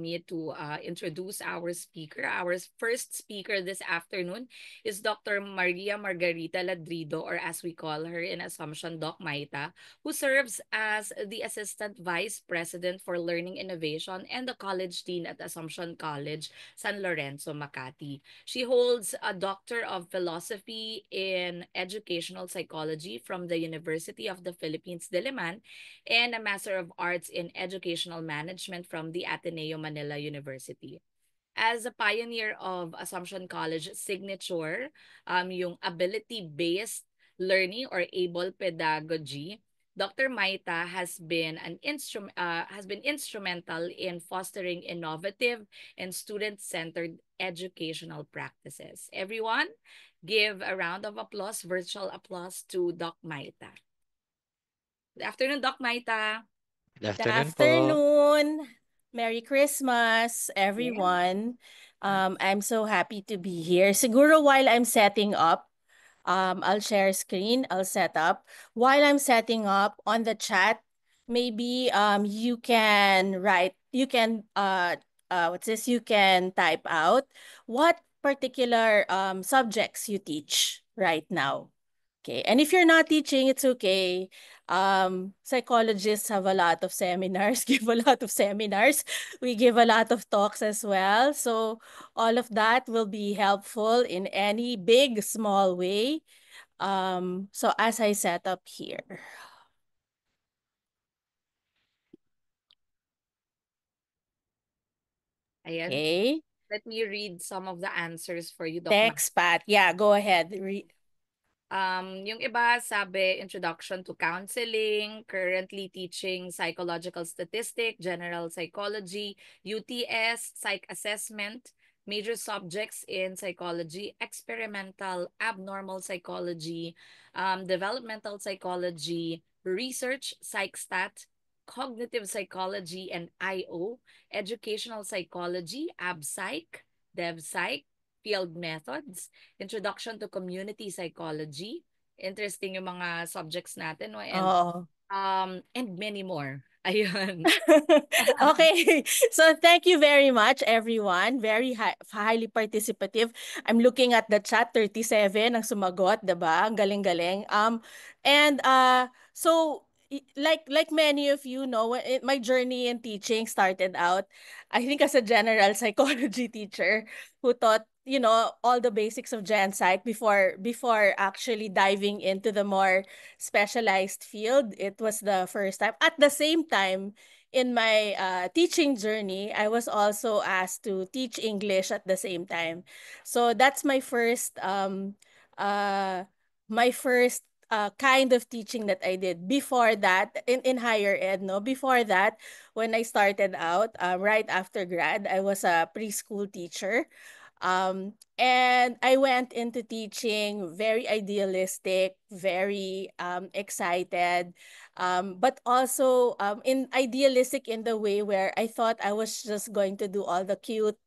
me to introduce our speaker. Our first speaker this afternoon is Dr. Maria Margarita Ladrido, or as we call her in Assumption, Doc Maita, who serves as the Assistant Vice President for Learning Innovation and the College Dean at Assumption College, San Lorenzo, Makati. She holds a Doctor of Philosophy in Educational Psychology from the University of the Philippines, Diliman, and a Master of Arts in Educational Management from the Ateneo Manila University. As a pioneer of Assumption College signature, yung ability-based learning or able pedagogy, Dr. Maita has been instrumental in fostering innovative and student-centered educational practices. Everyone, give a round of applause, virtual applause to Doc Maita. Good afternoon, Doc Maita. Good Good afternoon po. afternoon. Merry Christmas, Yeah. everyone. I'm so happy to be here. Siguro while I'm setting up, I'll share screen, I'll set up. While I'm setting up on the chat, maybe you can write, you can what's this? You can type out what particular subjects you teach right now. Okay. And if you're not teaching, it's okay. Psychologists have a lot of seminars, give a lot of seminars. We give a lot of talks as well. So all of that will be helpful in any big, small way. So as I set up here. Ayan. Okay. Let me read some of the answers for you, Doc Maita. Text, Pat. Yeah, go ahead. Yung iba sabi, introduction to counseling, currently teaching psychological statistic, general psychology, UTS, psych assessment, major subjects in psychology, experimental, abnormal psychology, developmental psychology, research, psych stat, cognitive psychology and IO, educational psychology, abpsych, devpsych, field methods, introduction to community psychology. Interesting yung mga subjects natin, no? Oh. And many more. Ayun. Okay. So thank you very much, everyone. Very highly participative. I'm looking at the chat, 37 ang sumagot, 'di ba? Ang galing-galing. And so like many of you know, my journey in teaching started out, I think, as a general psychology teacher who taught, all the basics of gen psych before actually diving into the more specialized field. It was the first time. At the same time, in my teaching journey, I was also asked to teach English at the same time. So that's uh, my first kind of teaching that I did. Before that, in higher ed, no, before that, when I started out, right after grad, I was a preschool teacher. And I went into teaching very idealistic, very excited, but also in idealistic in the way where I thought I was just going to do all the cute.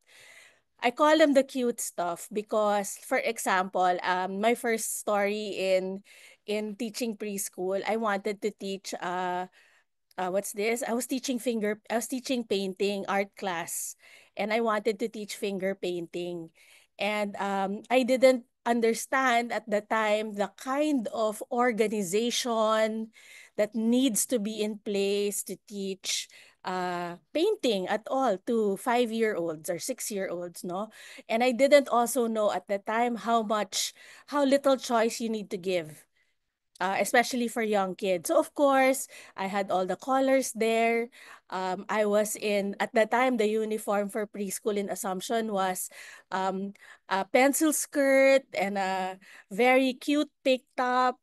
I call them the cute stuff because, for example, my first story in teaching preschool, I wanted to teach what's this? I was teaching painting art class, and I wanted to teach finger painting. And I didn't understand at the time the kind of organization that needs to be in place to teach painting at all to 5-year-olds or 6-year-olds, no? And I didn't also know at the time how little choice you need to give, especially for young kids. So of course, I had all the colors there. I was in, at the time, the uniform for preschool in Assumption was a pencil skirt and a very cute pink top.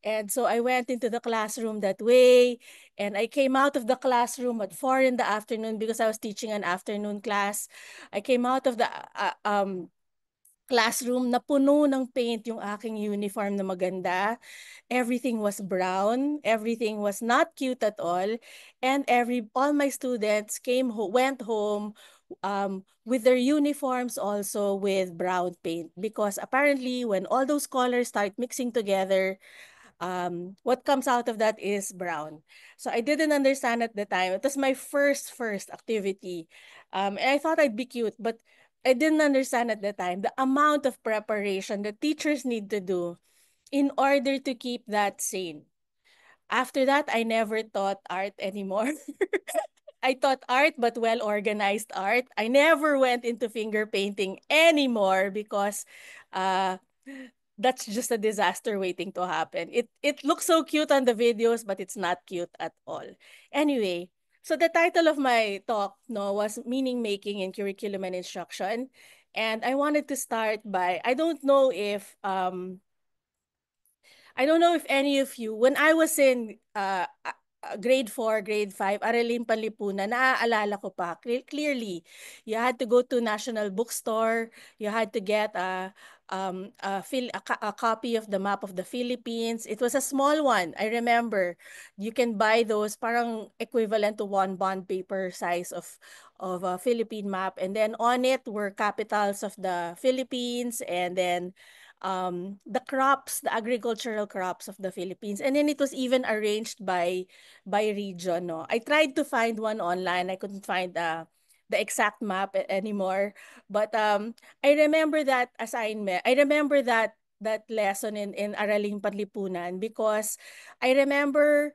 And so I went into the classroom that way, and I came out of the classroom at 4 in the afternoon because I was teaching an afternoon class. I came out of the classroom na puno ng paint yung aking uniform na maganda. Everything was brown, everything was not cute at all, and all my students went home with their uniforms also with brown paint, because apparently when all those colors start mixing together, what comes out of that is brown. So I didn't understand at the time. It was my first activity. And I thought I'd be cute, but I didn't understand at the time the amount of preparation that teachers need to do in order to keep that sane. After that, I never taught art anymore. I taught art, but well organized art. I never went into finger painting anymore because uh, that's just a disaster waiting to happen. It looks so cute on the videos, but it's not cute at all. Anyway, so the title of my talk no was meaning making in curriculum and instruction. And I wanted to start by I don't know if any of you, when I was in grade 4, grade 5, Araling Panlipunan, naaalala ko pa clearly. You had to go to National Bookstore. You had to get a copy of the map of the Philippines. It was a small one. I remember. You can buy those parang equivalent to one bond paper size of a Philippine map. And then on it were capitals of the Philippines, and then the crops, the agricultural crops of the Philippines. And then it was even arranged by region. No, I tried to find one online. I couldn't find the exact map anymore. But I remember that assignment. I remember that lesson in Araling Panlipunan because I remember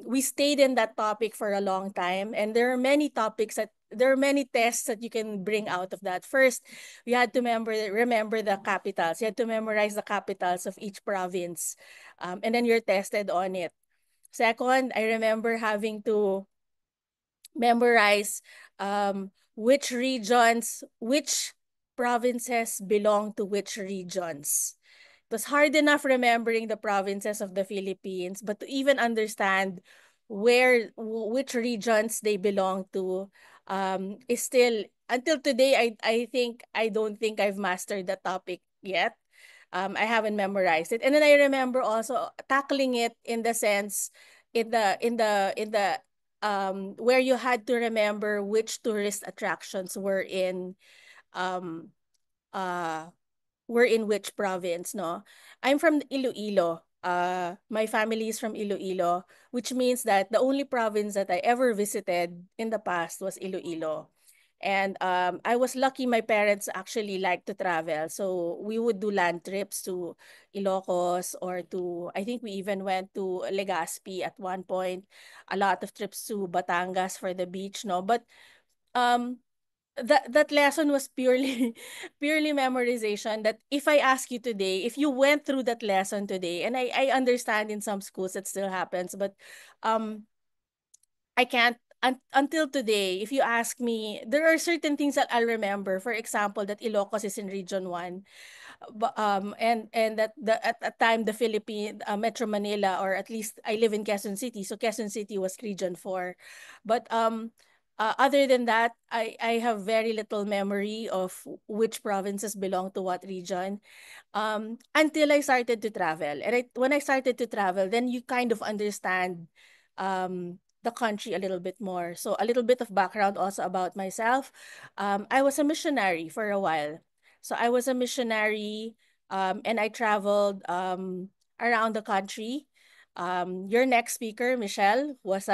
we stayed in that topic for a long time, and there are many tests that you can bring out of that. First, you had to remember the capitals. You had to memorize the capitals of each province, and then you're tested on it. Second, I remember having to memorize which provinces belong to which regions. It was hard enough remembering the provinces of the Philippines, but to even understand which regions they belong to is still, until today, I don't think I've mastered the topic yet. I haven't memorized it. And then I remember also tackling it in the sense in the where you had to remember which tourist attractions um uh were in which province, no? I'm from Iloilo. My family is from Iloilo, which means that the only province that I ever visited in the past was Iloilo. And I was lucky my parents actually like to travel. So we would do land trips to Ilocos or I think we even went to Legazpi at one point, a lot of trips to Batangas for the beach, no? But um, that lesson was purely purely memorization. That if I ask you today, if you went through that lesson today, and I understand in some schools it still happens, but um I can't until today. If you ask me, there are certain things that I'll remember. For example, that Ilocos is in Region 1, and that at that time the Philippine Metro Manila, or at least I live in Quezon City, so Quezon City was Region 4. But other than that, I have very little memory of which provinces belong to what region, until I started to travel. And when I started to travel, then you kind of understand the country a little bit more. So a little bit of background also about myself. I was a missionary for a while. So I was a missionary, and I traveled around the country. Your next speaker, Michelle, was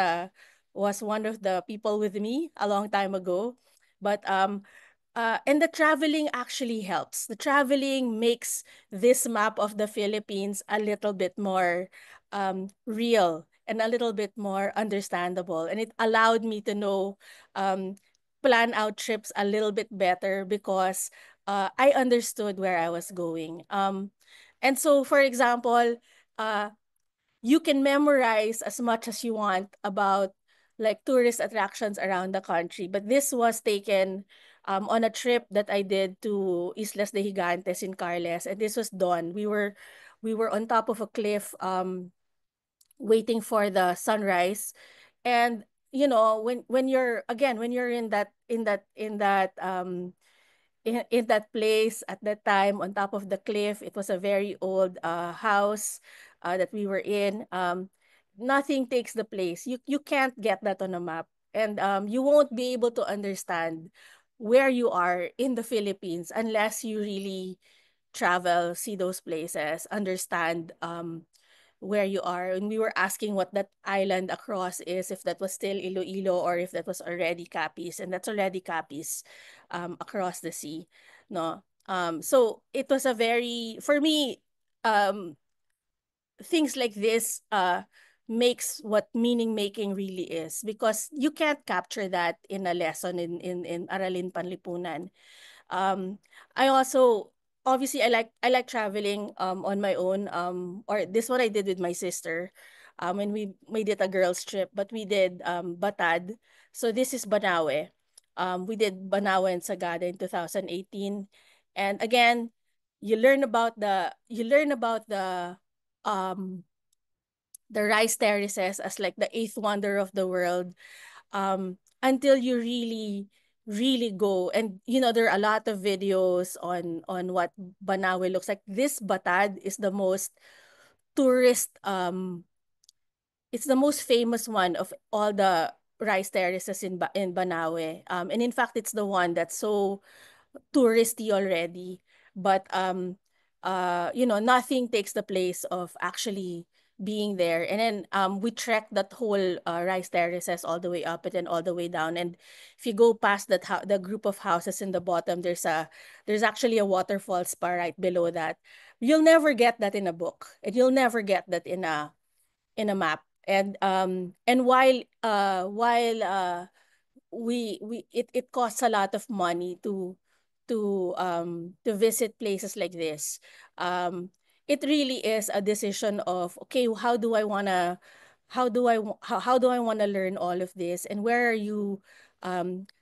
one of the people with me a long time ago. But and the traveling actually helps. The traveling makes this map of the Philippines a little bit more real and a little bit more understandable. And it allowed me to know, um, plan out trips a little bit better because I understood where I was going. And so, for example, uh, you can memorize as much as you want about like tourist attractions around the country. But this was taken on a trip that I did to Islas de Gigantes in Carles, and this was dawn. We were on top of a cliff, waiting for the sunrise, and when you're again when you're in that place at that time on top of the cliff. It was a very old house that we were in. Nothing takes the place. You can't get that on a map, and you won't be able to understand where you are in the Philippines unless you really travel, see those places, understand. where you are, and we were asking what that island across is, if that was still Iloilo or if that was already Capiz, and that's already Capiz, across the sea, no. So it was a very, for me, um things like this makes what meaning making really is, because you can't capture that in a lesson in Aralin Panlipunan. I also, obviously, I like traveling on my own, or this one I did with my sister, when we made it a girls trip, but we did Batad. So this is Banawe. We did Banawe and Sagada in 2018. And again, um the rice terraces as like the eighth wonder of the world, until you really go. And there are a lot of videos on what Banawe looks like. This Batad is the most tourist, it's the most famous one of all the rice terraces in Banawe, and in fact it's the one that's so touristy already. But nothing takes the place of actually being there. And then we trekked that whole rice terraces all the way up and then all the way down. And if you go past the group of houses in the bottom, there's actually a waterfall spa right below that. You'll never get that in a book, and you'll never get that in a map. And while it costs a lot of money to visit places like this. It really is a decision of, okay, how do I want to learn all of this, and where are you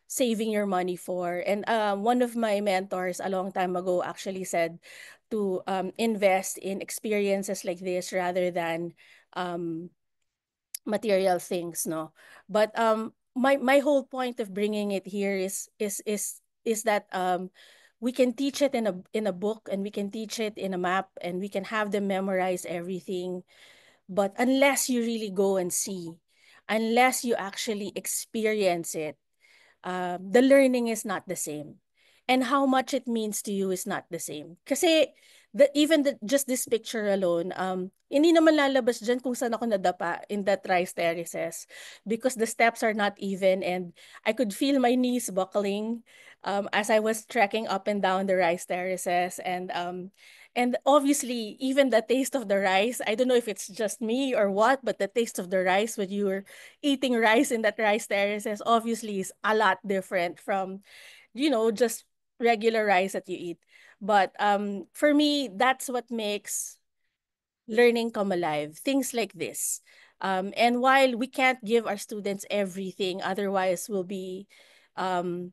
saving your money for? And one of my mentors a long time ago actually said to invest in experiences like this rather than um material things, no. But my whole point of bringing it here is that we can teach it in a book, and we can teach it in a map, and we can have them memorize everything. But unless you really go and see, unless you actually experience it, the learning is not the same. And how much it means to you is not the same. Kasi just this picture alone, hindi naman lalabas dyan kung saan ako nadapa in that rice terraces, because the steps are not even, and I could feel my knees buckling as I was trekking up and down the rice terraces. And obviously, even the taste of the rice, I don't know if it's just me or what, but the taste of the rice when you're eating rice in that rice terraces obviously is a lot different from, just regular rice that you eat. But for me, that's what makes learning come alive. Things like this. And while we can't give our students everything, otherwise um,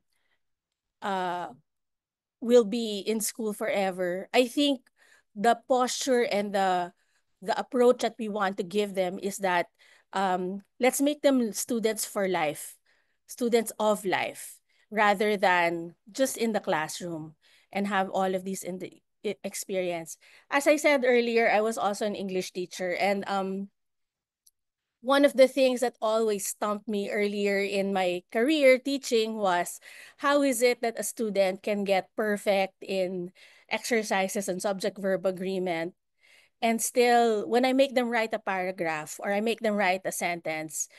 uh, we'll be in school forever. I think the posture and the approach that we want to give them is that, let's make them students for life, students of life, rather than just in the classroom and have all of these in the experience. As I said earlier, I was also an English teacher, and one of the things that always stumped me earlier in my career teaching was, how is it that a student can get perfect in exercises and subject verb agreement, and still when I make them write a paragraph or I make them write a sentence,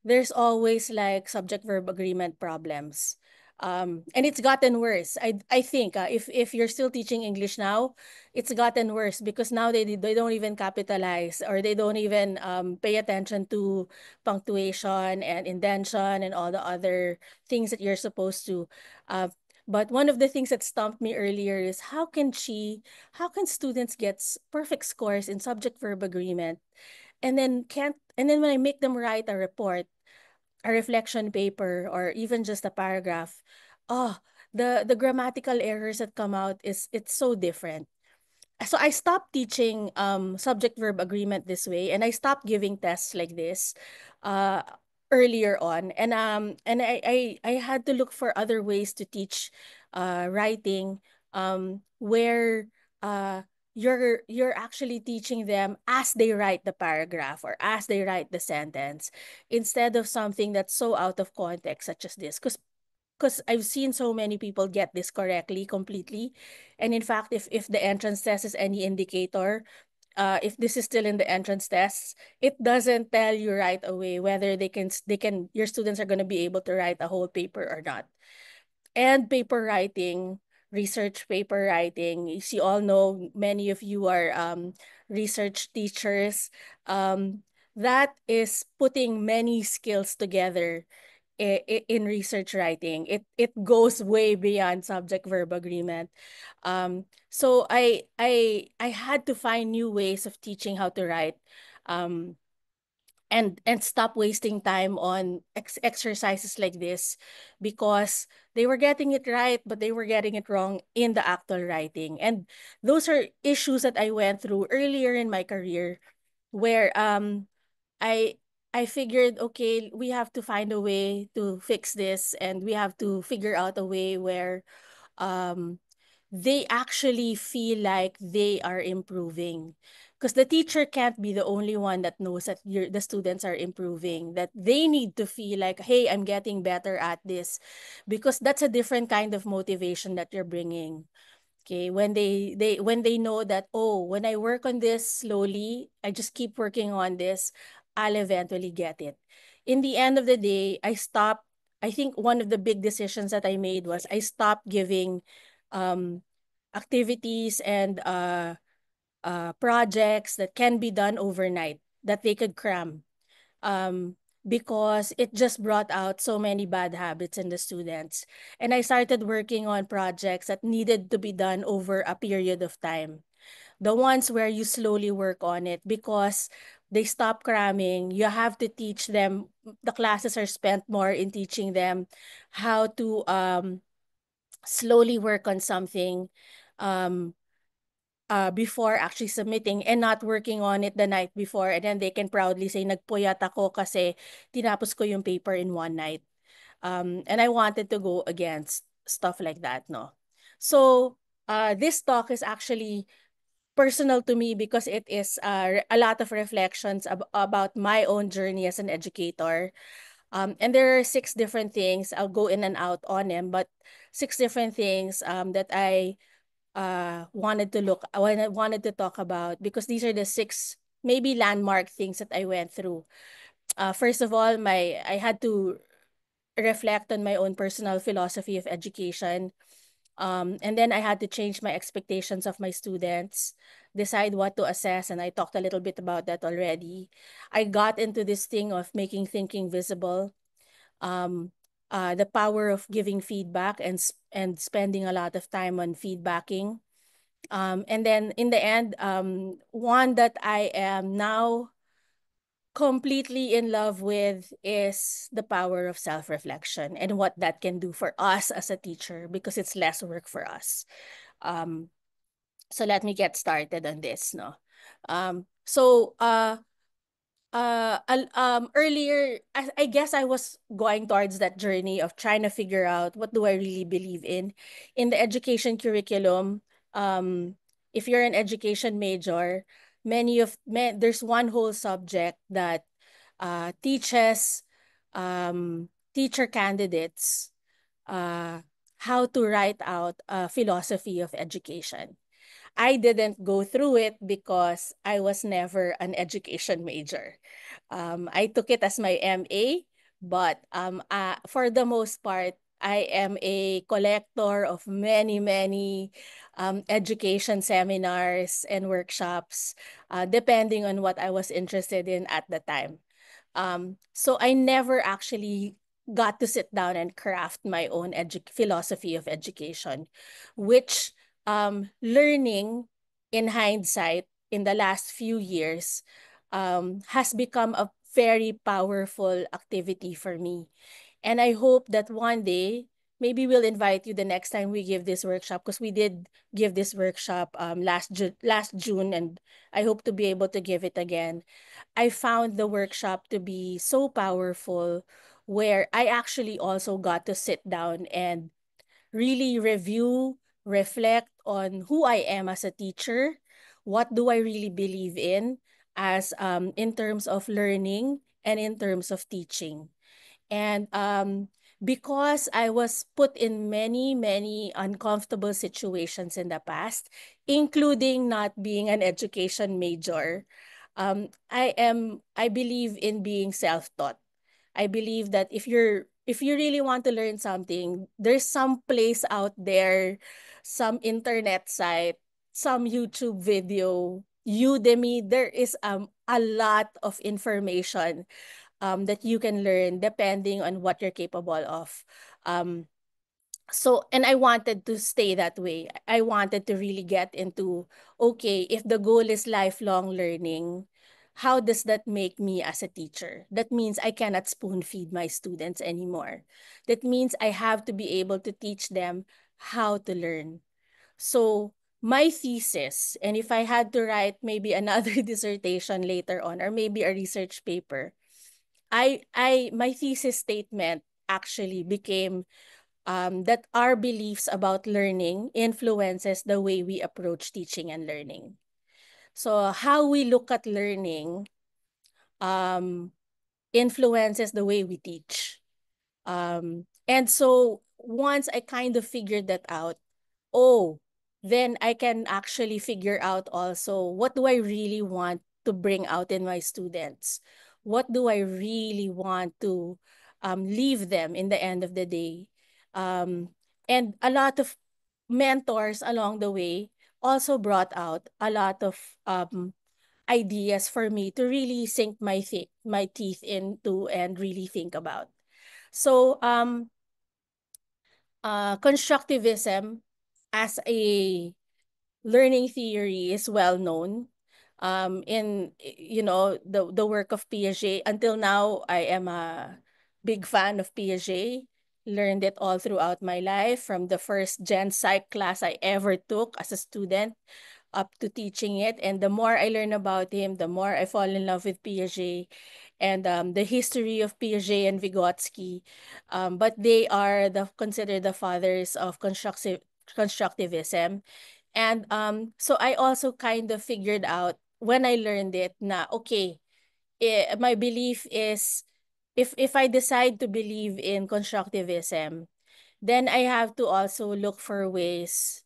there's always like subject verb agreement problems. And it's gotten worse. I think, if you're still teaching English now, it's gotten worse, because now they don't even capitalize, or they don't even pay attention to punctuation and indentation and all the other things that you're supposed to. Uh, but one of the things that stumped me earlier is, how can students get perfect scores in subject verb agreement, and then when I make them write a report, a reflection paper, or even just a paragraph, oh, the grammatical errors that come out, it's so different. So I stopped teaching subject verb agreement this way, and I stopped giving tests like this uh earlier on. And I had to look for other ways to teach writing, where you're actually teaching them as they write the paragraph or as they write the sentence, instead of something that's so out of context such as this. Because I've seen so many people get this correctly completely. And in fact, if the entrance test is any indicator, if this is still in the entrance tests, it doesn't tell you right away whether your students are going to be able to write a whole paper or not. And paper writing, research paper writing, as you all know, many of you are research teachers. Um, that is putting many skills together in research writing. It goes way beyond subject verb agreement. So I had to find new ways of teaching how to write. Um, and stop wasting time on exercises like this, because they were getting it right but they were getting it wrong in the actual writing. And those are issues that I went through earlier in my career, where I I figured, okay, we have to find a way to fix this, and we have to figure out a way where um they actually feel like they are improving, because the teacher can't be the only one that knows that the students are improving. That they need to feel like, hey, I'm getting better at this, because that's a different kind of motivation that you're bringing. Okay, when they know that, oh, when I work on this slowly, I just keep working on this, I'll eventually get it. In the end of the day, I think one of the big decisions that I made was I stopped giving um activities and projects that can be done overnight, that they could cram, um, because it just brought out so many bad habits in the students. And I started working on projects that needed to be done over a period of time. The ones where you slowly work on it, because they stop cramming. You have to teach them. The classes are spent more in teaching them how to slowly work on something. Um, before actually submitting, and not working on it the night before, and then they can proudly say, nagpuyat ako kasi tinapos ko yung paper in one night. And I wanted to go against stuff like that, no? So, this talk is actually personal to me, because it is a lot of reflections about my own journey as an educator. And there are six different things. I'll go in and out on them, but six different things that I wanted to talk about, because these are the six maybe landmark things that I went through. First of all, I had to reflect on my own personal philosophy of education. And then I had to change my expectations of my students, decide what to assess, and I talked a little bit about that already. I got into this thing of making thinking visible, um, the power of giving feedback, and spending a lot of time on feedbacking. And then in the end, one that I am now completely in love with is the power of self-reflection and what that can do for us as a teacher, because it's less work for us. Um, so let me get started on this, no? Earlier, I guess I was going towards that journey of trying to figure out, what do I really believe in the education curriculum. If you're an education major, there's one whole subject that teaches teacher candidates uh, how to write out a philosophy of education. I didn't go through it because I was never an education major. I took it as my MA, but for the most part, I am a collector of many, many education seminars and workshops, depending on what I was interested in at the time. So I never actually got to sit down and craft my own philosophy of education, which learning in hindsight in the last few years has become a very powerful activity for me. And I hope that one day, maybe we'll invite you the next time we give this workshop, because we did give this workshop last June, and I hope to be able to give it again. I found the workshop to be so powerful, where I actually also got to sit down and really review, reflect on who I am as a teacher, what do I really believe as in terms of learning and in terms of teaching. And because I was put in many, many uncomfortable situations in the past, including not being an education major. I believe in being self-taught. I believe that if you really want to learn something, there's some place out there, some internet site, some YouTube video, Udemy, there is a lot of information that you can learn depending on what you're capable of. Um so and I wanted to stay that way. I wanted to really get into, okay, if the goal is lifelong learning, how does that make me as a teacher? That means I cannot spoon feed my students anymore. That means I have to be able to teach them how to learn. So my thesis, and if I had to write maybe another dissertation later on, or maybe a research paper, I my thesis statement actually became that our beliefs about learning influences the way we approach teaching and learning. So how we look at learning um, influences the way we teach. And so once I kind of figured that out, oh, then I can actually figure out also, what do I really want to bring out in my students? What do I really want to leave them in the end of the day? Um, and a lot of mentors along the way also brought out a lot of ideas for me to really sink my teeth into and really think about. So constructivism as a learning theory is well known in the work of Piaget. Until now, I am a big fan of Piaget. Learned it all throughout my life, from the first gen psych class I ever took as a student up to teaching it. And the more I learn about him, the more I fall in love with Piaget and the history of Piaget and Vygotsky. But they are considered the fathers of constructivism. And so I also kind of figured out when I learned it na, okay, my belief is, if I decide to believe in constructivism, then I have to also look for ways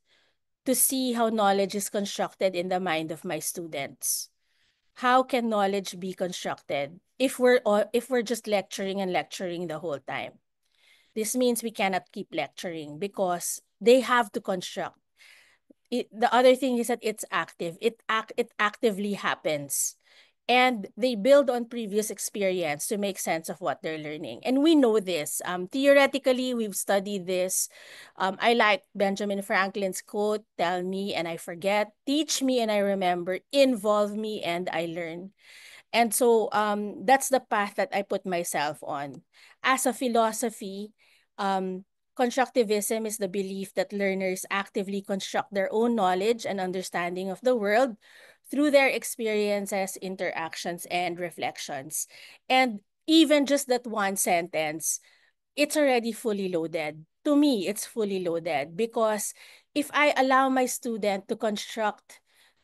to see how knowledge is constructed in the mind of my students. How can knowledge be constructed if we're just lecturing and lecturing the whole time? This means we cannot keep lecturing because they have to construct. The other thing is that it's active. It actively happens. And they build on previous experience to make sense of what they're learning. And we know this. Theoretically, we've studied this. I like Benjamin Franklin's quote, tell me and I forget, teach me and I remember, involve me and I learn. And so that's the path that I put myself on. As a philosophy, constructivism is the belief that learners actively construct their own knowledge and understanding of the world through their experiences, interactions, and reflections. And even just that one sentence, it's already fully loaded. To me, it's fully loaded because if I allow my student to construct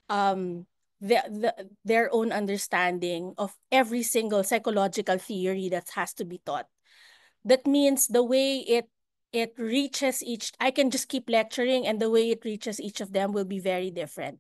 um their own understanding of every single psychological theory that has to be taught, that means the way it reaches each, I can just keep lecturing and the way it reaches each of them will be very different.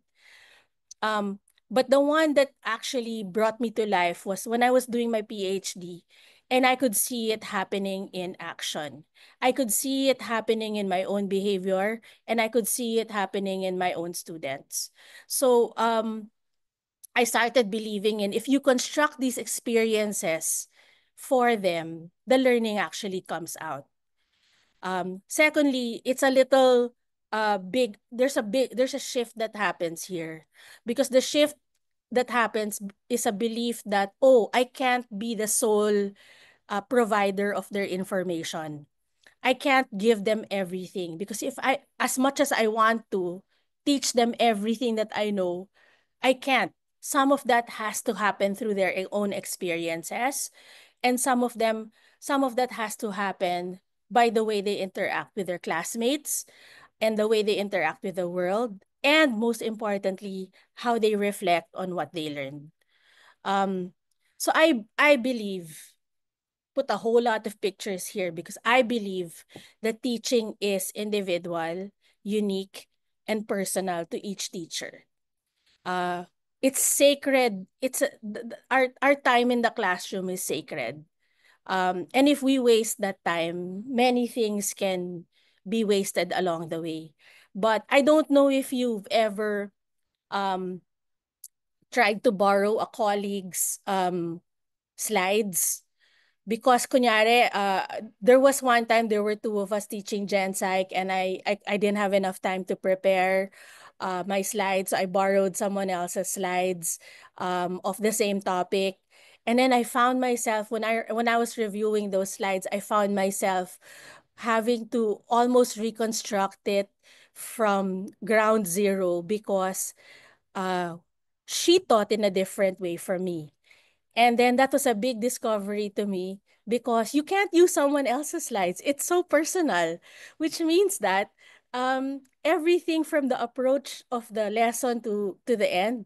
um but the one that actually brought me to life was when I was doing my PhD, and I could see it happening in action. I could see it happening in my own behavior, and I could see it happening in my own students. So I started believing in, if you construct these experiences for them, the learning actually comes out. Secondly, it's a little big. There's a shift that happens here, because the shift that happens is a belief that, oh, I can't be the sole provider of their information. I can't give them everything, because if I, as much as I want to teach them everything that I know, I can't. Some of that has to happen through their own experiences, and some of that has to happen by the way they interact with their classmates and the way they interact with the world, and most importantly, how they reflect on what they learned. Um, so I believe, put a whole lot of pictures here, because I believe that teaching is individual, unique, and personal to each teacher. Uh, it's sacred. Our time in the classroom is sacred. And if we waste that time, many things can be wasted along the way. But I don't know if you've ever um, tried to borrow a colleague's slides. Because kunyari, there was one time there were two of us teaching Gen Psych, and I didn't have enough time to prepare my slides. I borrowed someone else's slides of the same topic. And then I found myself when I was reviewing those slides, I found myself having to almost reconstruct it from ground zero because uh, she taught in a different way for me. And then that was a big discovery to me because you can't use someone else's slides. It's so personal, which means that everything from the approach of the lesson to the end,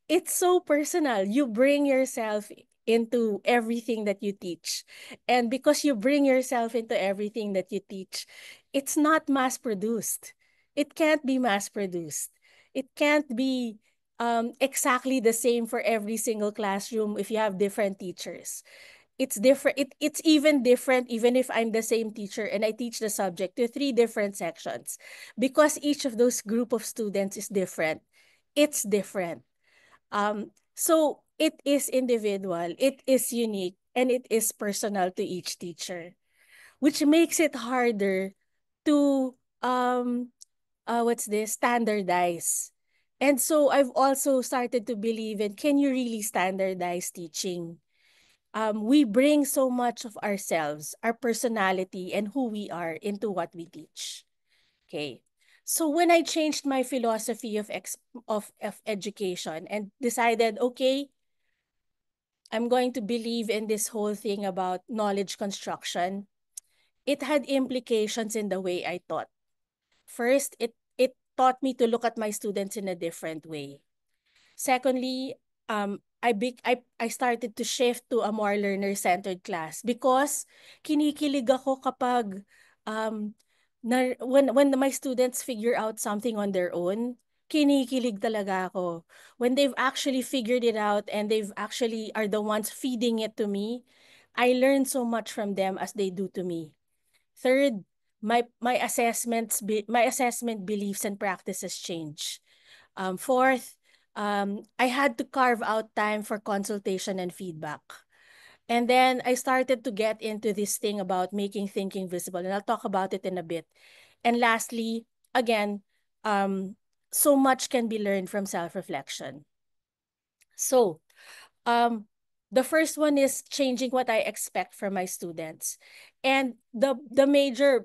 it's so personal. You bring yourself into everything that you teach. And because you bring yourself into everything that you teach, it's not mass produced. It can't be mass produced. It can't be exactly the same for every single classroom if you have different teachers. It's different. It's even different even if I'm the same teacher and I teach the subject to three different sections because each of those group of students is different. It's different. So it is individual, it is unique, and it is personal to each teacher, which makes it harder to what's this standardize. And so I've also started to believe in, can you really standardize teaching? We bring so much of ourselves, our personality, and who we are into what we teach. Okay. So when I changed my philosophy of education and decided, okay, I'm going to believe in this whole thing about knowledge construction, it had implications in the way I taught. First, it taught me to look at my students in a different way. Secondly, I started to shift to a more learner-centered class because kinikilig ako kapag um, when my students figure out something on their own, kinikilig talaga ako. When they've actually figured it out and they've actually are the ones feeding it to me, I learn so much from them as they do to me. Third, my assessment beliefs and practices change. Fourth, I had to carve out time for consultation and feedback. And then I started to get into this thing about making thinking visible, and I'll talk about it in a bit. And lastly, again, um, so much can be learned from self-reflection. So, um, the first one is changing what I expect from my students. And the major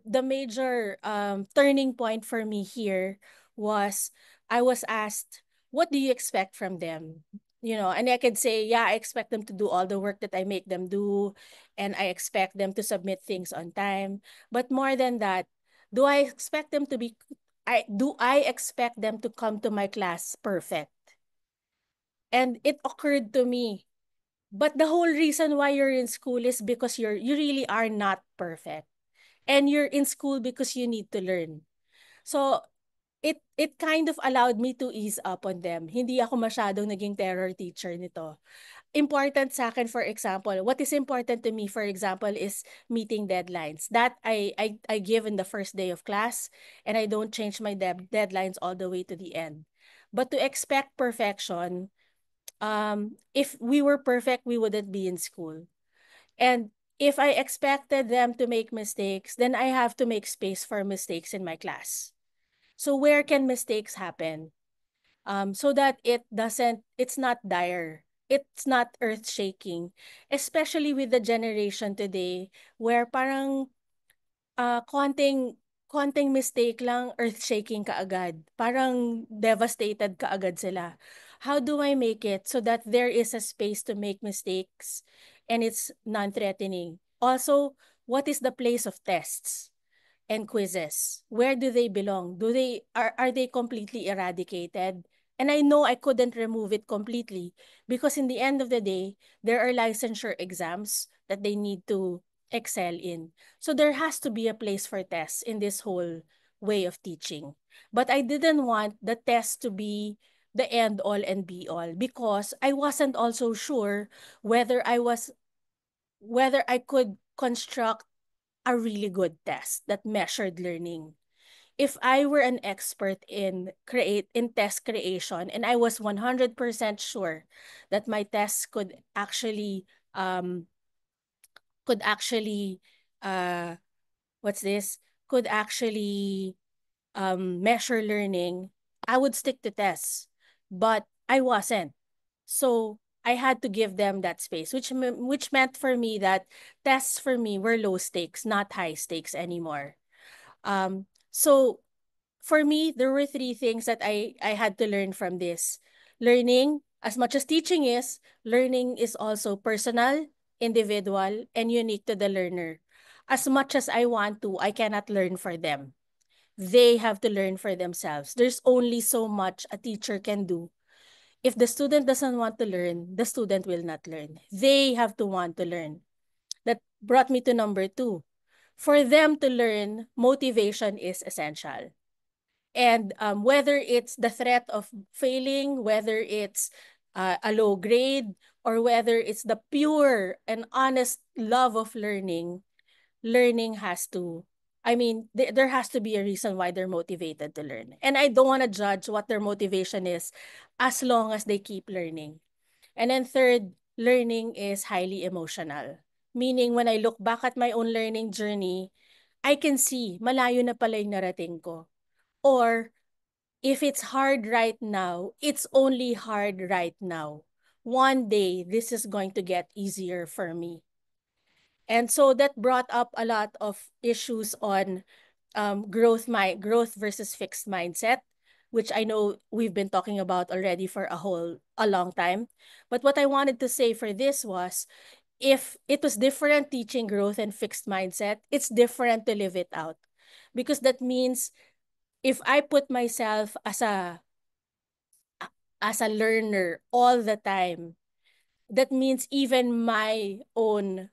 turning point for me here was I was asked, what do you expect from them? And I could say, yeah, I expect them to do all the work that I make them do, and I expect them to submit things on time. But more than that, do I expect them to be I expect them to come to my class perfect? And it occurred to me, but the whole reason why you're in school is because you really are not perfect. And you're in school because you need to learn. So it kind of allowed me to ease up on them. Hindi ako masyadong naging terror teacher nito. Important sa akin, for example, what is important to me, for example, is meeting deadlines. That I give in the first day of class, and I don't change my deadlines all the way to the end. But to expect perfection, if we were perfect, we wouldn't be in school. And if I expected them to make mistakes, then I have to make space for mistakes in my class. So where can mistakes happen? So that it's not dire. It's not earth shaking, especially with the generation today where parang konting mistake lang, earth-shaking kaagad. Parang devastated kaagad sila. How do I make it so that there is a space to make mistakes and it's non-threatening? Also, what is the place of tests and quizzes? Where do they belong? Are they completely eradicated? And I know I couldn't remove it completely because in the end of the day, there are licensure exams that they need to excel in. So there has to be a place for tests in this whole way of teaching. But I didn't want the test to be the end all and be all, because I wasn't also sure whether whether I could construct a really good test that measured learning. If I were an expert in test creation, and I was 100% sure that my tests um could actually uh what's this could actually measure learning, I would stick to tests. But I wasn't. So I had to give them that space, which meant for me that tests for me were low stakes, not high stakes anymore. So for me, there were three things that I had to learn from this. Learning, as much as teaching is, learning is also personal, individual, and unique to the learner. As much as I want to, I cannot learn for them. They have to learn for themselves. There's only so much a teacher can do. If the student doesn't want to learn, the student will not learn. They have to want to learn. That brought me to number two. For them to learn, motivation is essential. And whether it's the threat of failing, whether it's a low grade, or whether it's the pure and honest love of learning, learning has to, I mean, there has to be a reason why they're motivated to learn. And I don't want to judge what their motivation is as long as they keep learning. And then third, learning is highly emotional. Meaning, when I look back at my own learning journey, I can see malayo na pala yung narating ko. Or if it's hard right now, it's only hard right now. One day, this is going to get easier for me. And so that brought up a lot of issues on growth versus fixed mindset, which I know we've been talking about already for a long time. But what I wanted to say for this was, if it was different teaching growth and fixed mindset, it's different to live it out. Because that means if I put myself as a learner all the time, that means even my own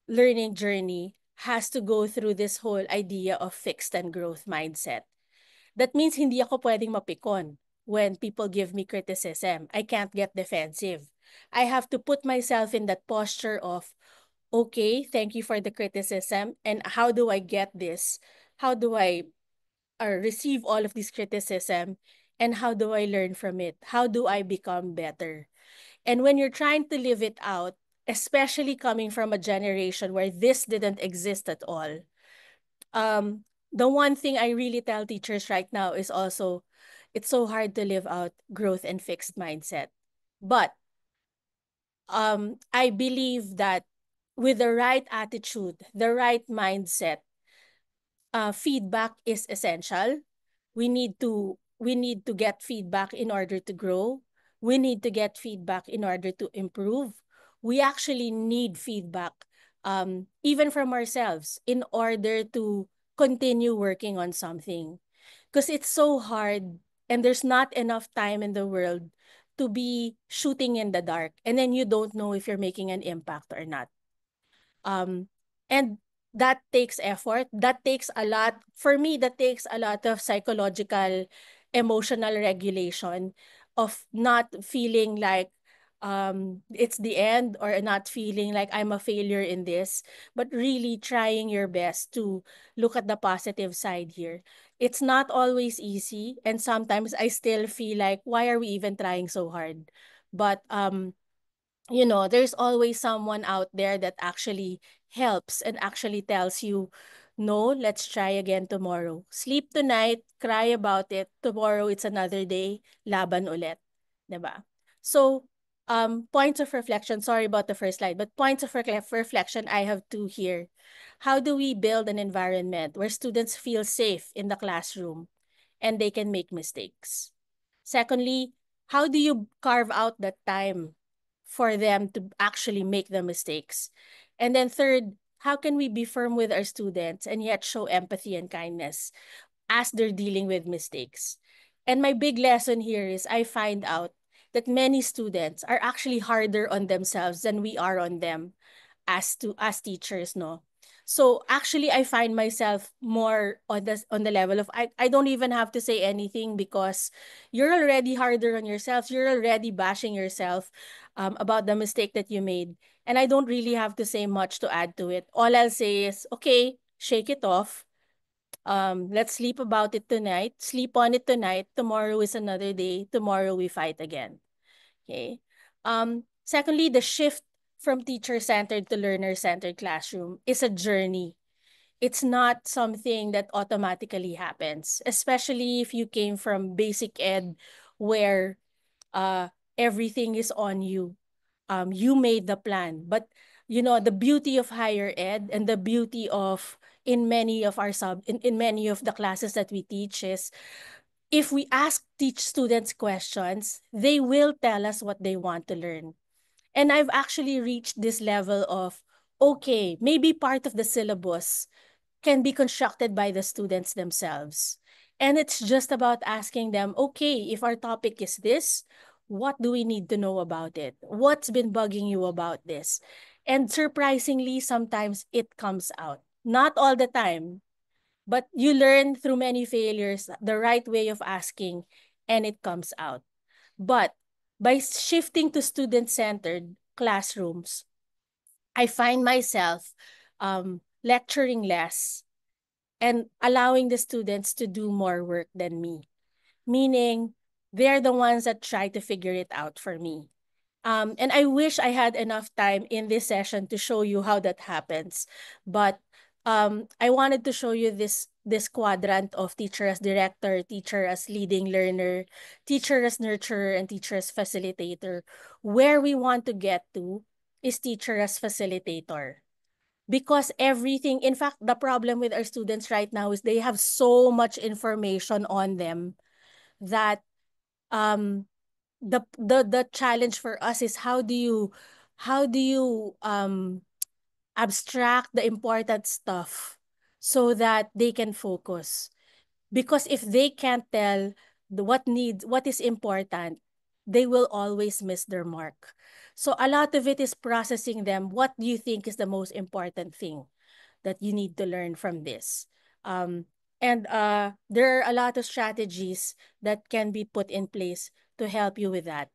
learning journey has to go through this whole idea of fixed and growth mindset. That means hindi ako pwedeng mapikon when people give me criticism. I can't get defensive. I have to put myself in that posture of, okay, thank you for the criticism. And how do I get this? How do I receive all of this criticism? And how do I learn from it? How do I become better? And when you're trying to live it out, especially coming from a generation where this didn't exist at all, the one thing I really tell teachers right now is also, it's so hard to live out growth and fixed mindset. But I believe that with the right attitude, the right mindset, feedback is essential. We need to get feedback in order to grow. We need to get feedback in order to improve. We actually need feedback, even from ourselves, in order to continue working on something. Because it's so hard, and there's not enough time in the world to be shooting in the dark, and then you don't know if you're making an impact or not. Um, and that takes effort. That takes a lot. For me, that takes a lot of psychological, emotional regulation, of not feeling like it's the end, or not feeling like I'm a failure in this, but really trying your best to look at the positive side here. It's not always easy, and sometimes I still feel like, why are we even trying so hard? But there's always someone out there that actually helps and actually tells you, no, let's try again tomorrow. Sleep tonight, cry about it. Tomorrow it's another day, laban ulit. 'Di ba? So, points of reflection, sorry about the first slide, but points of reflection I have two here. How do we build an environment where students feel safe in the classroom and they can make mistakes? Secondly, how do you carve out that time for them to actually make the mistakes? And then third, how can we be firm with our students and yet show empathy and kindness as they're dealing with mistakes? And my big lesson here is, I find out that many students are actually harder on themselves than we are on them as teachers, no? So actually I find myself more on the level of I don't even have to say anything because you're already harder on yourself. You're already bashing yourself about the mistake that you made. And I don't really have to say much to add to it. All I'll say is, okay, shake it off. Let's sleep about it tonight. Sleep on it tonight. Tomorrow is another day. Tomorrow we fight again. Okay. Secondly, the shift from teacher-centered to learner-centered classroom is a journey. It's not something that automatically happens, especially if you came from basic ed where uh, everything is on you. You made the plan. But, the beauty of higher ed and the beauty of in many of the classes that we teach is if we teach students questions, they will tell us what they want to learn. And I've actually reached this level of, okay, maybe part of the syllabus can be constructed by the students themselves. And it's just about asking them, okay, if our topic is this, what do we need to know about it? What's been bugging you about this? And surprisingly, sometimes it comes out. Not all the time, but you learn through many failures the right way of asking, and it comes out. But by shifting to student-centered classrooms, I find myself lecturing less and allowing the students to do more work than me. Meaning, they're the ones that try to figure it out for me. And I wish I had enough time in this session to show you how that happens. But I wanted to show you this quadrant of teacher as director, teacher as leading learner, teacher as nurturer, and teacher as facilitator. Where we want to get to is teacher as facilitator. Because everything, in fact, the problem with our students right now is they have so much information on them that um the challenge for us is how do you abstract the important stuff so that they can focus, because if they can't tell what is important, they will always miss their mark. So a lot of it is processing them. What do you think is the most important thing that you need to learn from this? um and there are a lot of strategies that can be put in place to help you with that.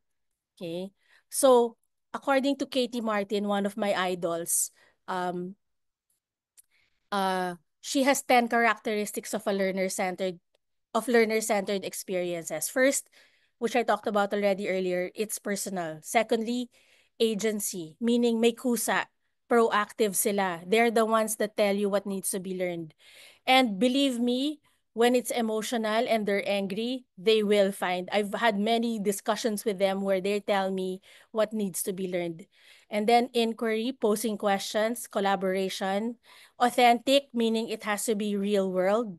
Okay. So according to Katie Martin, one of my idols, um, she has 10 characteristics of learner-centered experiences. First, which I talked about already earlier, it's personal. Secondly, agency, meaning may kusa, proactive sila. They're the ones that tell you what needs to be learned. And believe me, when it's emotional and they're angry, they will find. I've had many discussions with them where they tell me what needs to be learned. And then inquiry, posing questions, collaboration, authentic, meaning it has to be real world,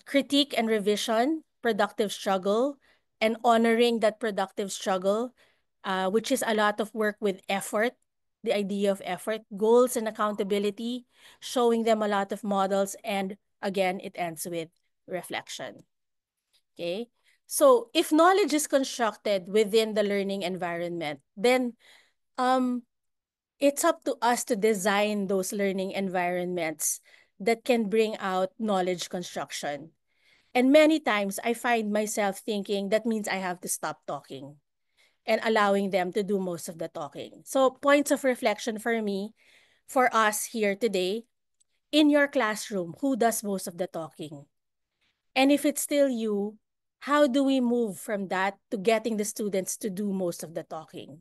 critique and revision, productive struggle, and honoring that productive struggle, which is a lot of work with effort, the idea of effort, goals and accountability, showing them a lot of models, and again, it ends with reflection. Okay? So if knowledge is constructed within the learning environment, then um, it's up to us to design those learning environments that can bring out knowledge construction. And many times I find myself thinking that means I have to stop talking and allowing them to do most of the talking. So points of reflection for me, for us here today, in your classroom, who does most of the talking? And if it's still you, how do we move from that to getting the students to do most of the talking?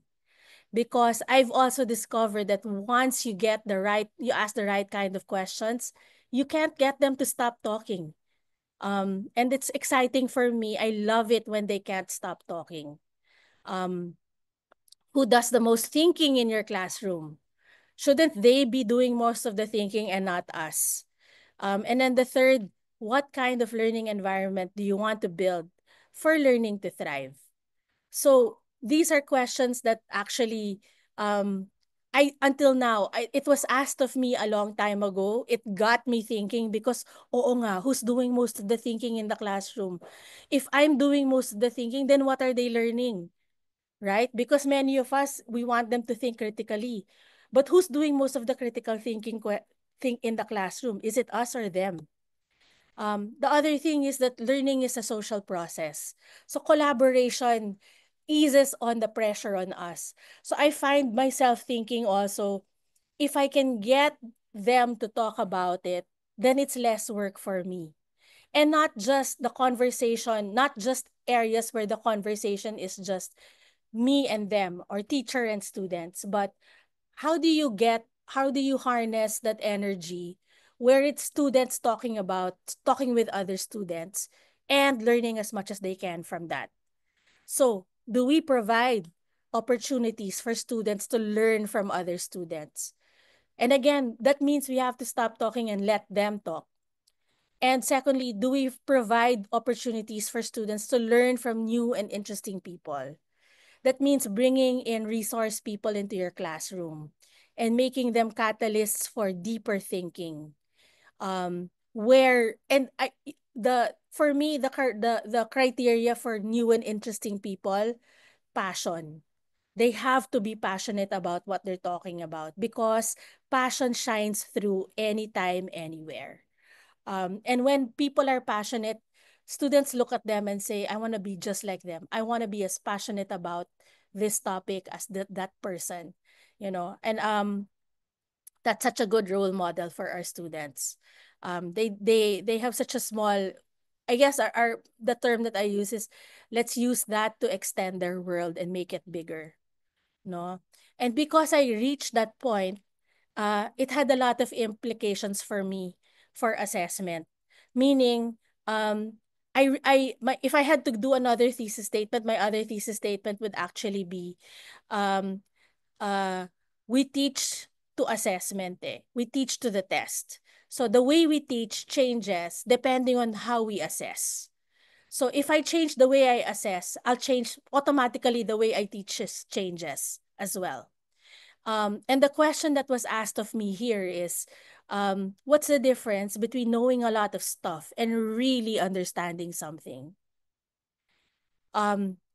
Because I've also discovered that once you ask the right kind of questions, you can't get them to stop talking. And it's exciting for me. I love it when they can't stop talking. Um, who does the most thinking in your classroom? Shouldn't they be doing most of the thinking and not us? And then the third, what kind of learning environment do you want to build for learning to thrive? So these are questions that actually I until now it was asked of me a long time ago. It got me thinking because oo nga, who's doing most of the thinking in the classroom? If I'm doing most of the thinking, then what are they learning? Right? Because many of us we want them to think critically. But who's doing most of the critical thinking think in the classroom? Is it us or them? The other thing is that learning is a social process. So collaboration eases on the pressure on us. So I find myself thinking also, if I can get them to talk about it, then it's less work for me. And not just the conversation, not just areas where the conversation is just me and them or teacher and students, but how do you harness that energy where it's students talking with other students and learning as much as they can from that. So do we provide opportunities for students to learn from other students? And again, that means we have to stop talking and let them talk. And secondly, do we provide opportunities for students to learn from new and interesting people? That means bringing in resource people into your classroom and making them catalysts for deeper thinking. Where and I the for me the criteria for new and interesting people, passion. They have to be passionate about what they're talking about because passion shines through anytime, anywhere. And when people are passionate, students look at them and say, I want to be just like them. I want to be as passionate about this topic as that person, and that's such a good role model for our students. They have such a small, I guess our the term that I use is, let's use that to extend their world and make it bigger, no? And because I reached that point, it had a lot of implications for me for assessment. Meaning, if I had to do another thesis statement, my other thesis statement would actually be, um, uh, we teach to assessment. We teach to the test. So the way we teach changes depending on how we assess. So if I change the way I assess, I'll change automatically the way I teach changes as well. And the question that was asked of me here is, what's the difference between knowing a lot of stuff and really understanding something?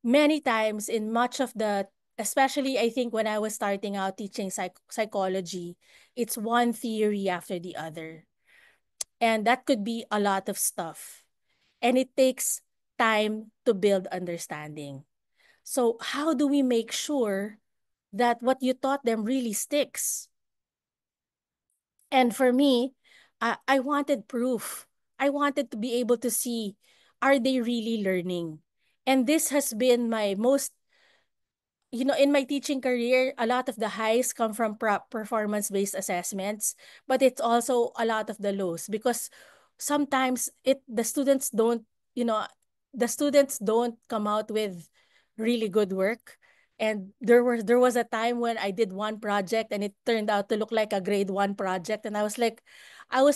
Many times in much of the, especially I think when I was starting out teaching psychology, it's one theory after the other. And that could be a lot of stuff. And it takes time to build understanding. So how do we make sure that what you taught them really sticks? And for me, I wanted proof. I wanted to be able to see, are they really learning? And this has been my most, in my teaching career, a lot of the highs come from performance-based assessments, but it's also a lot of the lows because sometimes the students don't, you know, the students don't come out with really good work. And there was a time when I did one project and it turned out to look like a grade 1 project, and I was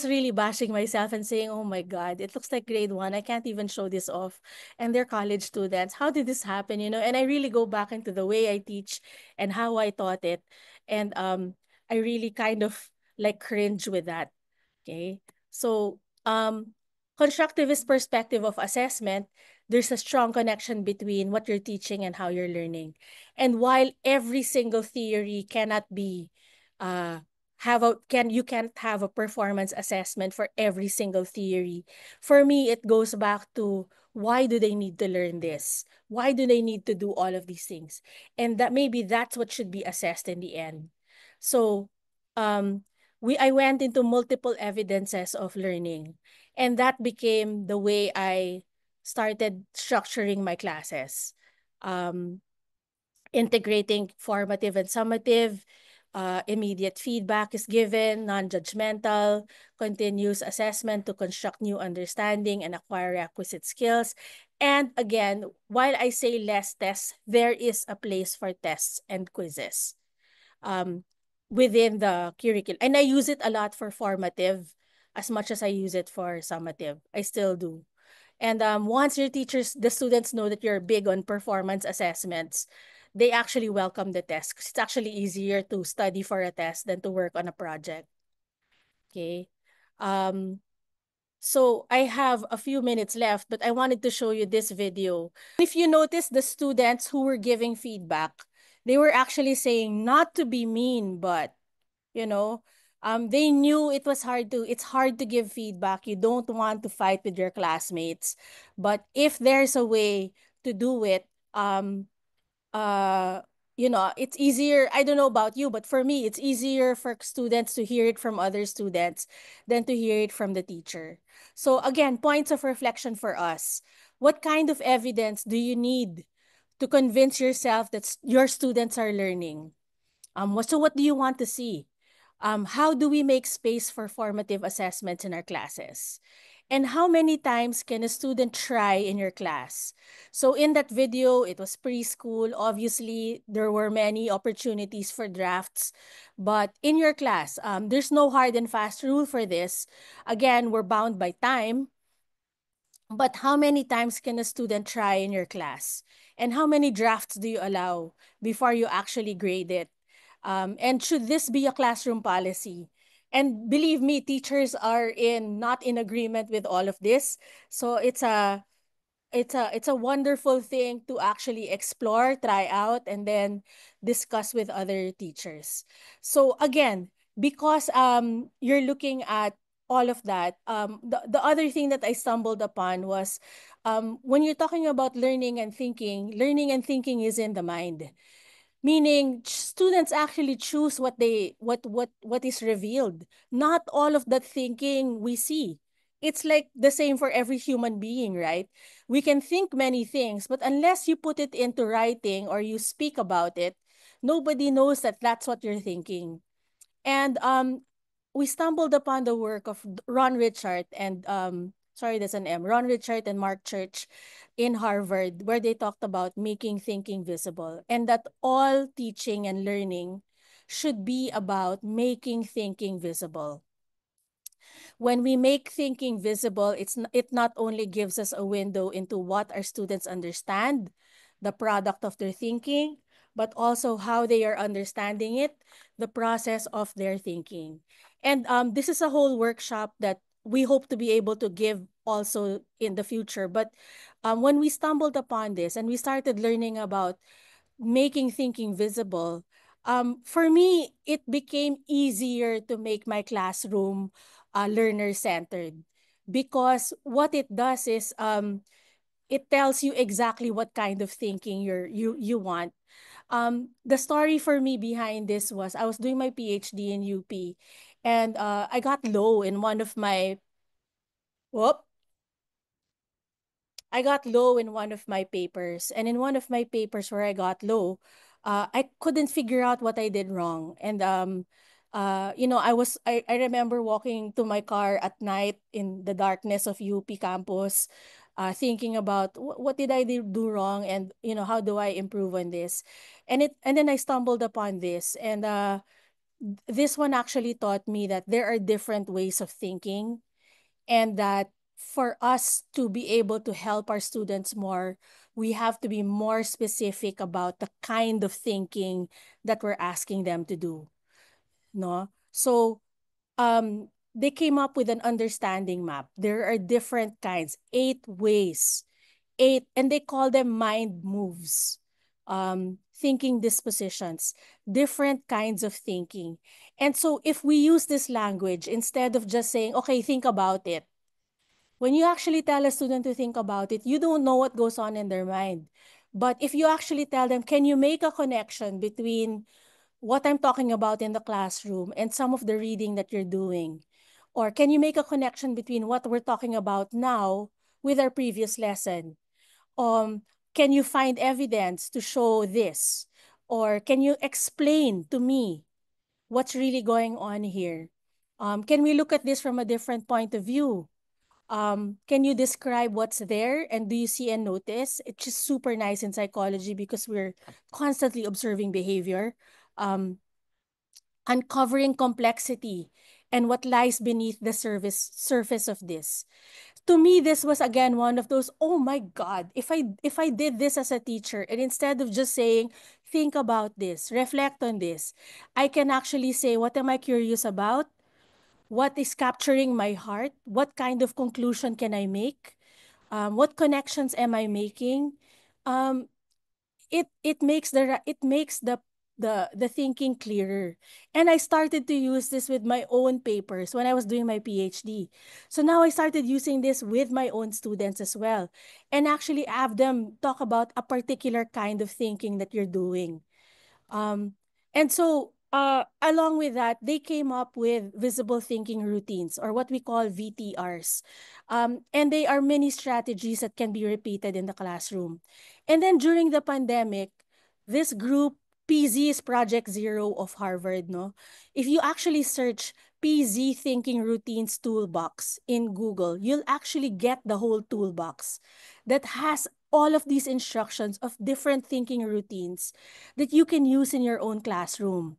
really bashing myself and saying, "Oh my God, it looks like grade 1. I can't even show this off." And they're college students. How did this happen? And I really go back into the way I teach and how I taught it. And I really kind of like cringe with that. Okay. So constructivist perspective of assessment, there's a strong connection between what you're teaching and how you're learning. And while every single theory cannot be uh you can't have a performance assessment for every single theory. For me, it goes back to, why do they need to learn this? Why do they need to do all of these things? And that maybe that's what should be assessed in the end. So um I went into multiple evidences of learning, and that became the way I started structuring my classes. Um, Integrating formative and summative, immediate feedback is given, non-judgmental, continuous assessment to construct new understanding and acquire requisite skills. And again, while I say less tests, there is a place for tests and quizzes um, within the curriculum. And I use it a lot for formative as much as I use it for summative. I still do. And once the students know that you're big on performance assessments, they actually welcome the test. 'Cause it's actually easier to study for a test than to work on a project. Okay. Um, so I have a few minutes left, but I wanted to show you this video. If you notice, the students who were giving feedback, they were actually saying not to be mean, but, you know, They knew it's hard to give feedback. You don't want to fight with your classmates. But if there's a way to do it, uh, it's easier. I don't know about you, but for me, it's easier for students to hear it from other students than to hear it from the teacher. So again, points of reflection for us. What kind of evidence do you need to convince yourself that your students are learning? So what do you want to see? How do we make space for formative assessments in our classes? And how many times can a student try in your class? So in that video, it was preschool. Obviously, there were many opportunities for drafts. But in your class, there's no hard and fast rule for this. Again, we're bound by time. But how many times can a student try in your class? And how many drafts do you allow before you actually grade it? And should this be a classroom policy? And believe me, teachers are not in agreement with all of this. So it's a wonderful thing to actually explore, try out, and then discuss with other teachers. So again, because you're looking at all of that, the other thing that I stumbled upon was when you're talking about learning and thinking is in the mind, meaning students actually choose what is revealed, not all of that thinking we see. It's like the same for every human being, right? We can think many things, but unless you put it into writing or you speak about it, nobody knows that that's what you're thinking. And we stumbled upon the work of Ron Richard and sorry, that's an M. Ron Richard and Mark Church in Harvard, where they talked about making thinking visible, and that all teaching and learning should be about making thinking visible. When we make thinking visible, it not only gives us a window into what our students understand, the product of their thinking, but also how they are understanding it, the process of their thinking. And this is a whole workshop that we hope to be able to give also in the future. But when we stumbled upon this and we started learning about making thinking visible, for me, it became easier to make my classroom learner centered, because what it does is it tells you exactly what kind of thinking you want. The story for me behind this was I was doing my PhD in UP, and I got low in one of my whoop I got low in one of my papers. And in one of my papers where I got low, I couldn't figure out what I did wrong. And I remember walking to my car at night in the darkness of UP campus, thinking about what did I do wrong, and how do I improve on this. And then I stumbled upon this, and this one actually taught me that there are different ways of thinking, and that for us to be able to help our students more, we have to be more specific about the kind of thinking that we're asking them to do. No? So they came up with an understanding map. There are different kinds, 8 ways, and they call them mind moves, thinking dispositions, different kinds of thinking. And so if we use this language, instead of just saying, okay, think about it, when you actually tell a student to think about it, you don't know what goes on in their mind. But if you actually tell them, can you make a connection between what I'm talking about in the classroom and some of the reading that you're doing? Or can you make a connection between what we're talking about now with our previous lesson? Um, can you find evidence to show this? Or can you explain to me what's really going on here? Can we look at this from a different point of view? Can you describe what's there, and do you see and notice? It's just super nice in psychology because we're constantly observing behavior, um, uncovering complexity and what lies beneath the surface of this. To me, this was again one of those, oh my God, if I did this as a teacher, and instead of just saying, think about this, reflect on this, I can actually say, what am I curious about? What is capturing my heart? What kind of conclusion can I make? What connections am I making? Um, it makes the the thinking clearer. And I started to use this with my own papers when I was doing my PhD. So now I started using this with my own students as well, and actually have them talk about a particular kind of thinking that you're doing. And so, along with that, they came up with visible thinking routines, or what we call VTRs. And they are many strategies that can be repeated in the classroom. And then during the pandemic, this group, PZ is Project Zero of Harvard, no? If you actually search PZ Thinking Routines Toolbox in Google, you'll actually get the whole toolbox that has all of these instructions of different thinking routines that you can use in your own classroom.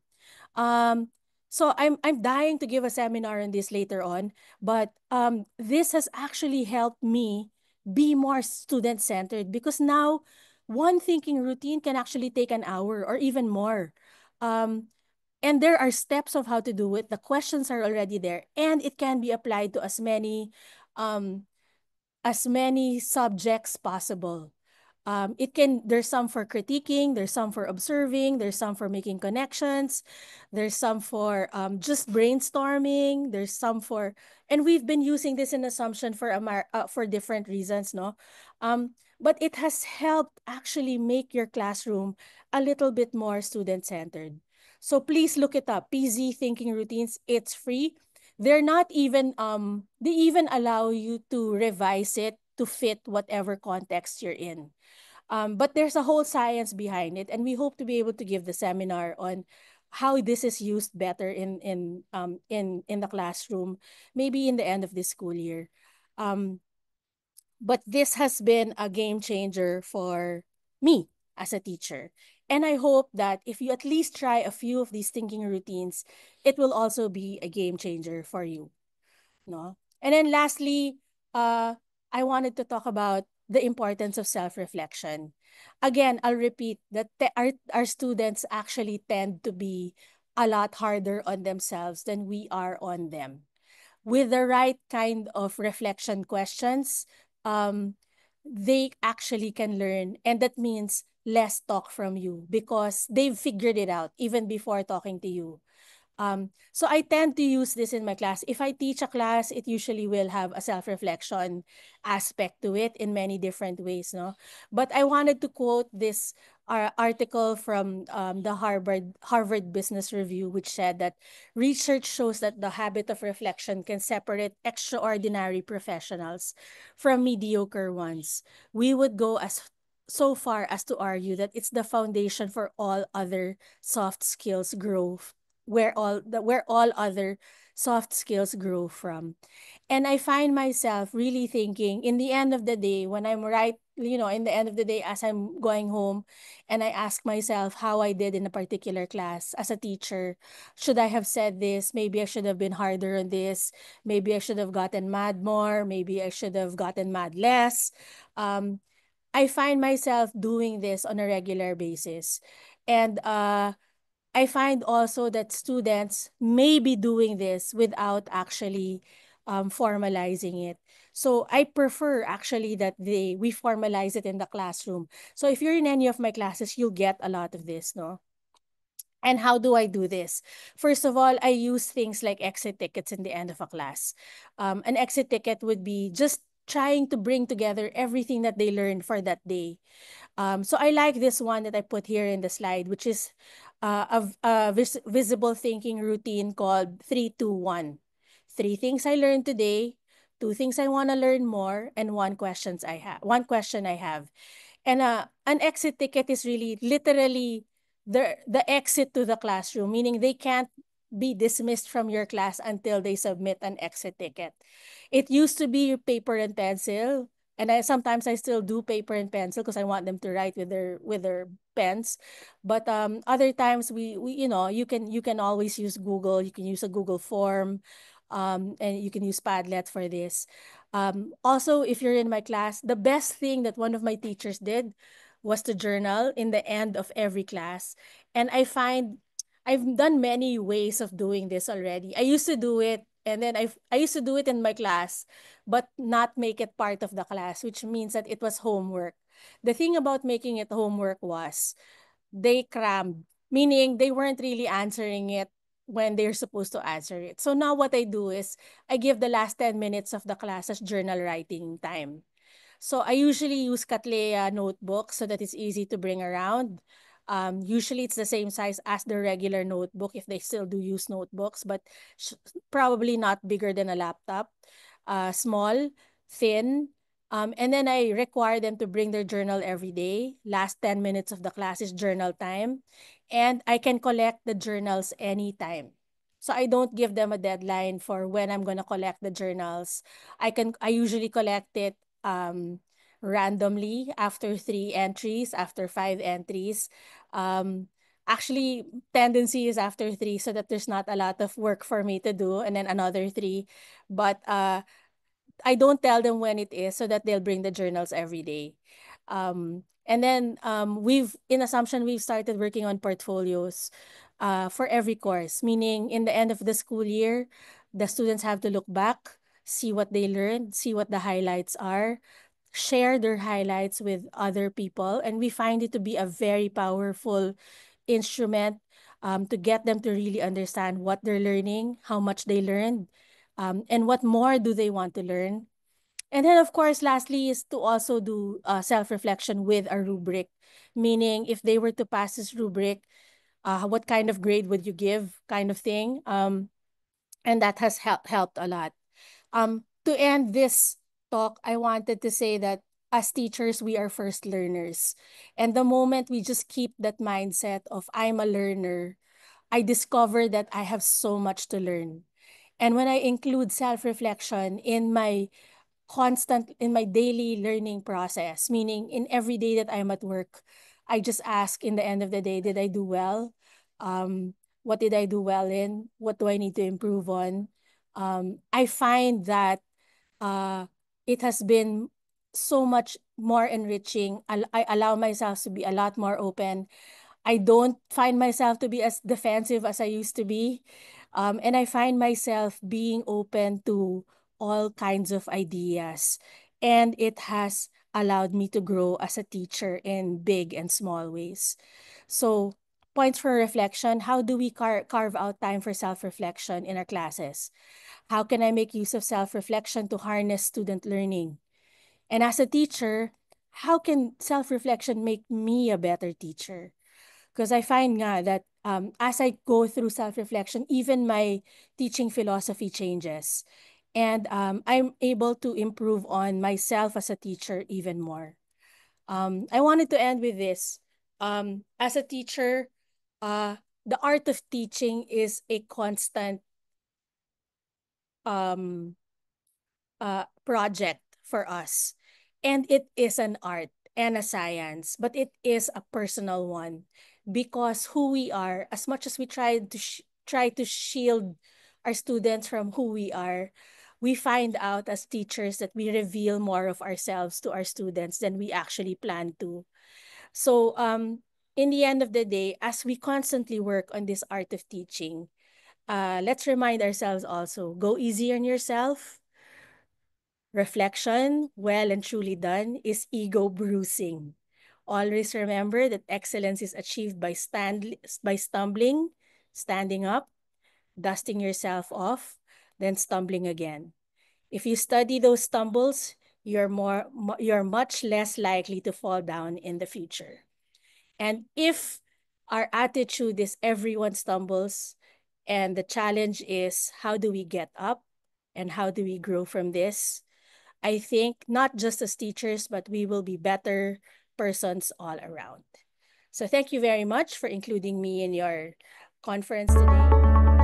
Um, so I'm dying to give a seminar on this later on, but this has actually helped me be more student centered, because now one thinking routine can actually take an hour or even more. Um, and there are steps of how to do it. The questions are already there, and it can be applied to um, as many subjects possible. There's some for critiquing, there's some for observing, there's some for making connections, there's some for just brainstorming, there's some for, and we've been using this in assumption for different reasons, no? But it has helped actually make your classroom a little bit more student-centered. So please look it up, PZ Thinking Routines, it's free. They even allow you to revise it to fit whatever context you're in. But there's a whole science behind it, and we hope to be able to give the seminar on how this is used better in the classroom, maybe in the end of this school year. Um, but this has been a game changer for me as a teacher. And I hope that if you at least try a few of these thinking routines, it will also be a game changer for you. No? And then lastly, I wanted to talk about the importance of self-reflection. Again, I'll repeat that our students actually tend to be a lot harder on themselves than we are on them. With the right kind of reflection questions, um, they actually can learn. And that means less talk from you because they've figured it out even before talking to you. So I tend to use this in my class. If I teach a class, it usually will have a self-reflection aspect to it in many different ways, no? But I wanted to quote this article from the Harvard Business Review, which said that research shows that the habit of reflection can separate extraordinary professionals from mediocre ones. We would go as so far as to argue that it's the foundation for all other soft skills growth, where all other soft skills grow from. And I find myself really thinking in the end of the day, when I'm right, in the end of the day, as I'm going home, and I ask myself how I did in a particular class as a teacher. Should I have said this? Maybe I should have been harder on this. Maybe I should have gotten mad more. Maybe I should have gotten mad less. Um, I find myself doing this on a regular basis. And I find also that students may be doing this without actually formalizing it. So I prefer actually that we formalize it in the classroom. So if you're in any of my classes, you'll get a lot of this, no? And how do I do this? First of all, I use things like exit tickets in the end of a class. An exit ticket would be just trying to bring together everything that they learned for that day. So I like this one that I put here in the slide, which is a visible thinking routine called 3-2-1. Three things I learned today, two things I want to learn more, and one question I have. And an exit ticket is really literally the exit to the classroom, meaning they can't be dismissed from your class until they submit an exit ticket. It used to be paper and pencil, and I still do paper and pencil because I want them to write with their pens. But other times we you can always use Google. You can use a Google form, and you can use Padlet for this. Also, if you're in my class, the best thing that one of my teachers did was to journal in the end of every class. And I find I've done many ways of doing this already. I used to do it, and then I used to do it in my class, but not make it part of the class, which means that it was homework. The thing about making it homework was they crammed meaning they weren't really answering it when they're supposed to answer it. So now what I do is I give the last 10 minutes of the class as journal writing time. So I usually use Cattleya notebook so that it's easy to bring around. Usually it's the same size as the regular notebook if they still do use notebooks, but probably not bigger than a laptop. Small, thin. And then I require them to bring their journal every day. Last 10 minutes of the class is journal time. And I can collect the journals anytime. So I don't give them a deadline for when I'm going to collect the journals. I usually collect it um, randomly after 3 entries, after 5 entries. Um, Actually, tendency is after 3 so that there's not a lot of work for me to do, and then another 3. But I don't tell them when it is so that they'll bring the journals every day. And then in Assumption, we've started working on portfolios for every course, meaning in the end of the school year, the students have to look back, see what they learned, see what the highlights are, share their highlights with other people. And we find it to be a very powerful instrument to get them to really understand what they're learning, how much they learned, and what more do they want to learn. And then, of course, lastly, is to also do self reflection with a rubric, meaning if they were to pass this rubric, what kind of grade would you give, kind of thing. And that has helped a lot. To end this talk, I wanted to say that as teachers, we are first learners. And the moment we just keep that mindset of I'm a learner, I discover that I have so much to learn. And when I include self-reflection in my daily learning process, meaning in every day that I'm at work, I just ask in the end of the day, did I do well? Um, what did I do well in? What do I need to improve on? I find that uh, it has been so much more enriching. I allow myself to be a lot more open. I don't find myself to be as defensive as I used to be. And I find myself being open to all kinds of ideas. And it has allowed me to grow as a teacher in big and small ways. So, points for reflection: how do we carve out time for self reflection in our classes? How can I make use of self reflection to harness student learning? And as a teacher, how can self reflection make me a better teacher? Because I find nga that as I go through self-reflection, even my teaching philosophy changes. And I'm able to improve on myself as a teacher even more. I wanted to end with this. As a teacher, uh, the art of teaching is a constant um, project for us. And it is an art and a science, but it is a personal one because who we are, as much as we try to shield our students from who we find out as teachers that we reveal more of ourselves to our students than we actually plan to. So, in the end of the day, as we constantly work on this art of teaching, let's remind ourselves also, go easy on yourself. Reflection, well and truly done, is ego bruising. Always remember that excellence is achieved by stumbling, standing up, dusting yourself off, then stumbling again. If you study those stumbles, you're much less likely to fall down in the future. And if our attitude is everyone stumbles, and the challenge is how do we get up and how do we grow from this? I think not just as teachers, but we will be better persons all around. So thank you very much for including me in your conference today.